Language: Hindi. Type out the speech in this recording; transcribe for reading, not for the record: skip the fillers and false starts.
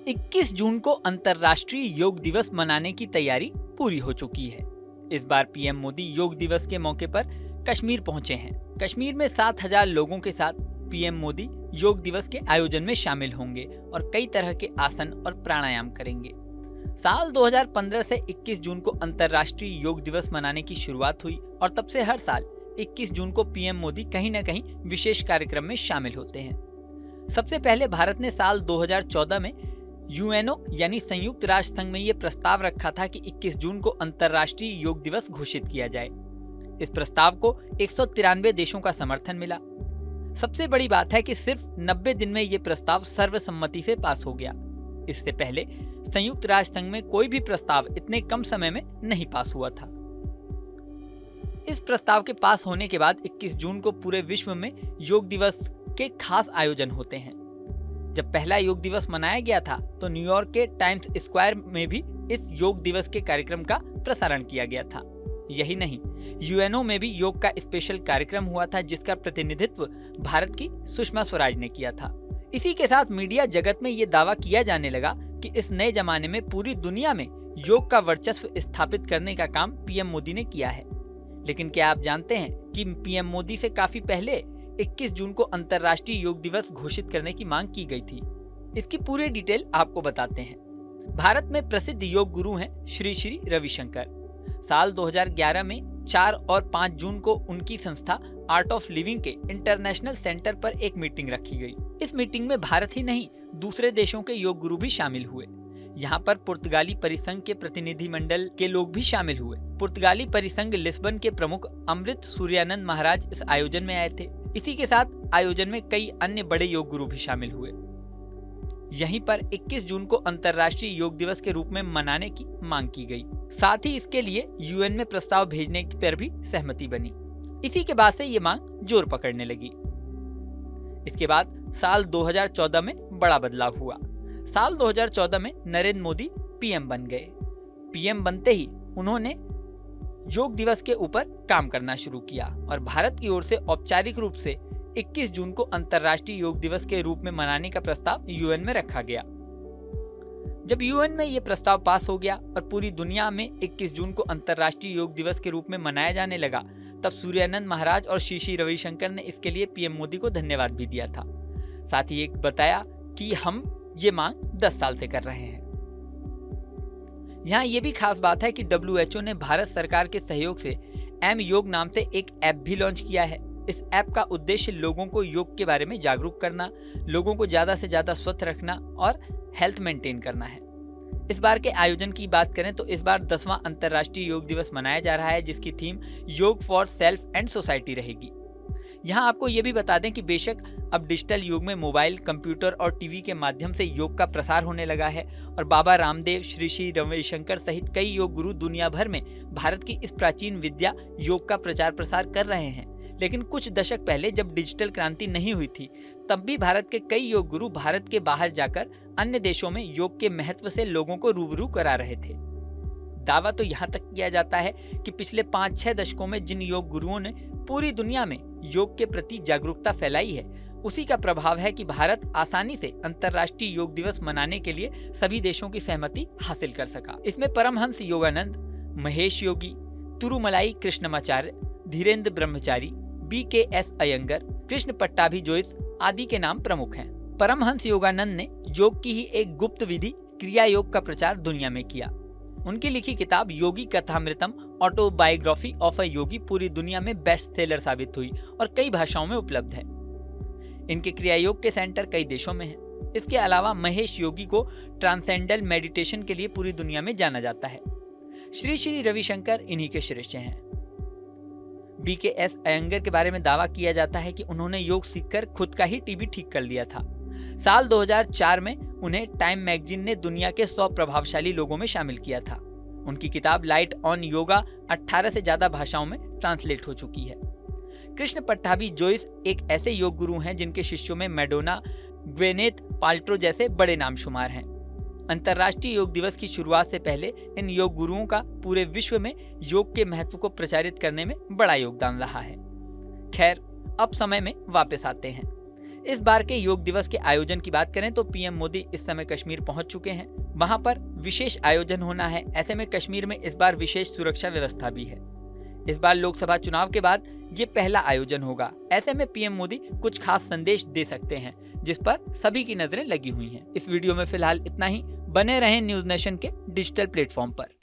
21 जून को अंतर्राष्ट्रीय योग दिवस मनाने की तैयारी पूरी हो चुकी है। इस बार पीएम मोदी योग दिवस के मौके पर कश्मीर पहुंचे हैं। कश्मीर में 7,000 लोगों के साथ पीएम मोदी योग दिवस के आयोजन में शामिल होंगे और कई तरह के आसन और प्राणायाम करेंगे। साल 2015 से 21 जून को अंतर्राष्ट्रीय योग दिवस मनाने की शुरुआत हुई और तब से हर साल 21 जून को पीएम मोदी कहीं न कहीं विशेष कार्यक्रम में शामिल होते हैं। सबसे पहले भारत ने साल 2014 में यूएनओ यानी संयुक्त राष्ट्र संघ में ये प्रस्ताव रखा था कि 21 जून को अंतर्राष्ट्रीय योग दिवस घोषित किया जाए। इस प्रस्ताव को 193 देशों का समर्थन मिला। सबसे बड़ी बात है कि सिर्फ 90 दिन में ये प्रस्ताव सर्वसम्मति से पास हो गया। इससे पहले संयुक्त राष्ट्र संघ में कोई भी प्रस्ताव इतने कम समय में नहीं पास हुआ था। इस प्रस्ताव के पास होने के बाद 21 जून को पूरे विश्व में योग दिवस के खास आयोजन होते हैं। जब पहला योग दिवस मनाया गया था तो न्यूयॉर्क के टाइम्स स्क्वायर में भी इस योग दिवस के कार्यक्रम का प्रसारण किया गया था। यही नहीं, यूएनओ में भी योग का स्पेशल कार्यक्रम हुआ था जिसका प्रतिनिधित्व भारत की सुषमा स्वराज ने किया था। इसी के साथ मीडिया जगत में ये दावा किया जाने लगा कि इस नए जमाने में पूरी दुनिया में योग का वर्चस्व स्थापित करने का काम पीएम मोदी ने किया है। लेकिन क्या आप जानते हैं कि पीएम मोदी से काफी पहले 21 जून को अंतर्राष्ट्रीय योग दिवस घोषित करने की मांग की गई थी। इसकी पूरी डिटेल आपको बताते हैं। भारत में प्रसिद्ध योग गुरु हैं श्री श्री रविशंकर। साल 2011 में 4 और 5 जून को उनकी संस्था आर्ट ऑफ लिविंग के इंटरनेशनल सेंटर पर एक मीटिंग रखी गई। इस मीटिंग में भारत ही नहीं, दूसरे देशों के योग गुरु भी शामिल हुए। यहाँ पर पुर्तगाली परिसंघ के प्रतिनिधिमंडल के लोग भी शामिल हुए। पुर्तगाली परिसंघ लिस्बन के प्रमुख अमृत सूर्यानंद महाराज इस आयोजन में आए थे। इसी के साथ आयोजन में कई अन्य बड़े योग गुरु भी शामिल हुए। यहीं पर 21 जून को अंतर्राष्ट्रीय योग दिवस के रूप में मनाने की मांग की गई। साथ ही इसके लिए यूएन में प्रस्ताव भेजने पर भी सहमति बनी। इसी के बाद से ये मांग जोर पकड़ने लगी। इसके बाद साल 2014 में बड़ा बदलाव हुआ। साल 2014 में नरेंद्र मोदी पीएम बन गए। पीएम बनते ही उन्होंने योग दिवस के ऊपर काम करना शुरू किया और भारत की ओर से औपचारिक रूप से 21 जून को अंतर्राष्ट्रीय योग दिवस के रूप में मनाने का प्रस्ताव यूएन में रखा गया। जब यूएन में ये प्रस्ताव पास हो गया और पूरी दुनिया में 21 जून को अंतर्राष्ट्रीय योग दिवस के रूप में मनाया जाने लगा, तब सूर्यानंद महाराज और श्री श्री रविशंकर ने इसके लिए पीएम मोदी को धन्यवाद भी दिया था। साथ ही एक बताया कि हम ये मांग 10 साल से कर रहे हैं। यहाँ ये भी खास बात है कि WHO ने भारत सरकार के सहयोग से एम योग नाम से एक ऐप भी लॉन्च किया है। इस ऐप का उद्देश्य लोगों को योग के बारे में जागरूक करना, लोगों को ज्यादा से ज्यादा स्वस्थ रखना और हेल्थ मेंटेन करना है। इस बार के आयोजन की बात करें तो इस बार 10वां अंतर्राष्ट्रीय योग दिवस मनाया जा रहा है, जिसकी थीम योग फॉर सेल्फ एंड सोसाइटी रहेगी। यहाँ आपको ये भी बता दें कि बेशक अब डिजिटल युग में मोबाइल, कंप्यूटर और टीवी के माध्यम से योग का प्रसार होने लगा है और बाबा रामदेव, श्री श्री रविशंकर सहित कई योग गुरु दुनिया भर में भारत की इस प्राचीन विद्या योग का प्रचार प्रसार कर रहे हैं। लेकिन कुछ दशक पहले जब डिजिटल क्रांति नहीं हुई थी, तब भी भारत के कई योग गुरु भारत के बाहर जाकर अन्य देशों में योग के महत्व से लोगों को रूबरू करा रहे थे। दावा तो यहाँ तक किया जाता है कि पिछले 5-6 दशकों में जिन योग गुरुओं ने पूरी दुनिया में योग के प्रति जागरूकता फैलाई है, उसी का प्रभाव है कि भारत आसानी से अंतर्राष्ट्रीय योग दिवस मनाने के लिए सभी देशों की सहमति हासिल कर सका। इसमें परमहंस योगानंद, महेश योगी, तिरुमलाई कृष्णमाचार्य, धीरेन्द्र ब्रह्मचारी, BKS अयंगर, कृष्ण पट्टाभी जोइस आदि के नाम प्रमुख हैं। परमहंस योगानंद ने योग की ही एक गुप्त विधि क्रिया योग का प्रचार दुनिया में किया। उनकी लिखी किताब योगी कथामृतम ऑटोबायोग्राफी ऑफ अ योगी पूरी दुनिया में बेस्ट सेलर साबित हुई और कई भाषाओं में उपलब्ध है। इनके क्रिया योग के सेंटर कई देशों में हैं। इसके अलावा महेश योगी को ट्रांसेंडल मेडिटेशन के लिए पूरी दुनिया में जाना जाता है। श्री श्री रविशंकर इन्हीं के शिष्य हैं। BKS अयंगर के बारे में दावा किया जाता है कि उन्होंने योग सीखकर खुद का ही टीबी ठीक कर लिया था। साल 2004 में उन्हें टाइम मैगजीन ने दुनिया के 100 प्रभावशाली लोगों में शामिल किया था। उनकी किताब लाइट ऑन योगा 18 से ज्यादा भाषाओं में ट्रांसलेट हो चुकी है। कृष्ण पट्टाभी जोइस एक ऐसे योग गुरु हैं जिनके शिष्यों में मैडोना, ग्वेनेथ पाल्ट्रो जैसे बड़े नाम शुमार हैं। अंतर्राष्ट्रीय योग दिवस की शुरुआत से पहले इन योग गुरुओं का पूरे विश्व में योग के महत्व को प्रचारित करने में बड़ा योगदान रहा है। खैर, अब समय में वापस आते हैं। इस बार के योग दिवस के आयोजन की बात करें तो पीएम मोदी इस समय कश्मीर पहुंच चुके हैं। वहां पर विशेष आयोजन होना है। ऐसे में कश्मीर में इस बार विशेष सुरक्षा व्यवस्था भी है। इस बार लोकसभा चुनाव के बाद ये पहला आयोजन होगा। ऐसे में पीएम मोदी कुछ खास संदेश दे सकते हैं, जिस पर सभी की नजरें लगी हुई हैं। इस वीडियो में फिलहाल इतना ही। बने रहें न्यूज नेशन के डिजिटल प्लेटफॉर्म पर।